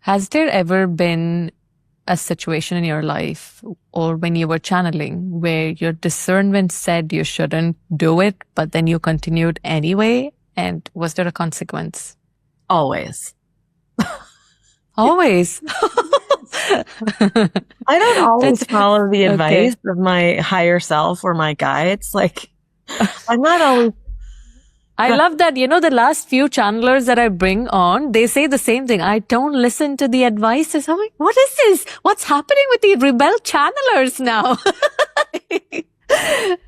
Has there ever been a situation in your life or when you were channeling where your discernment said you shouldn't do it, but then you continued anyway? And was there a consequence? Always. Always. I don't always follow the advice of my higher self or my guides. Like, I'm not always. I love that, the last few channelers that I bring on, they say the same thing. I don't listen to the advices. I'm like, what is this? What's happening with the rebel channelers now? Okay.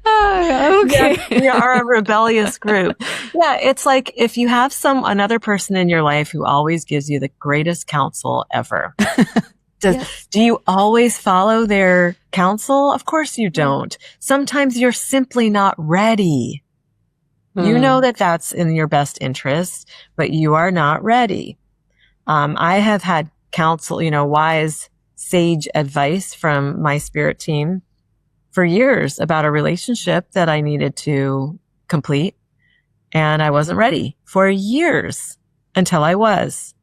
Yeah, we are a rebellious group. Yeah, it's like if you have another person in your life who always gives you the greatest counsel ever. Do you always follow their counsel? Of course you don't. Sometimes you're simply not ready. You know that that's in your best interest, but you are not ready. I have had counsel, wise, sage advice from my spirit team for years about a relationship that I needed to complete. And I wasn't ready for years until I was.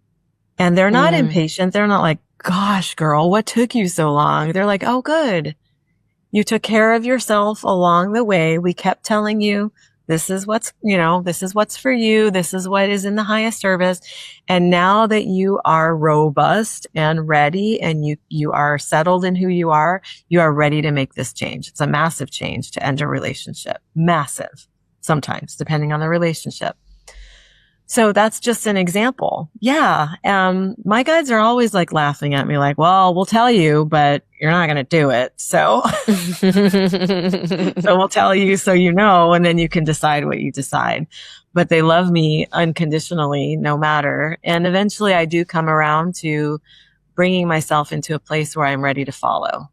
And they're not impatient. They're not like, gosh, girl, what took you so long? They're like, oh, good. You took care of yourself along the way. We kept telling you, this is what's for you. This is what is in the highest service. And now that you are robust and ready and you are settled in who you are ready to make this change. It's a massive change to end a relationship. Massive. Sometimes, depending on the relationship. So that's just an example. Yeah. My guides are always like laughing at me like, well, we'll tell you, but you're not going to do it. So, so we'll tell you so you know, and then you can decide what you decide. But they love me unconditionally, no matter. And eventually I do come around to bringing myself into a place where I'm ready to follow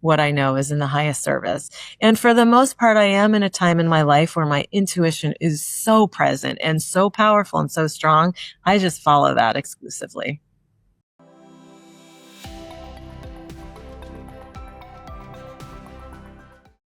what I know is in the highest service. And for the most part, I am in a time in my life where my intuition is so present and so powerful and so strong. I just follow that exclusively.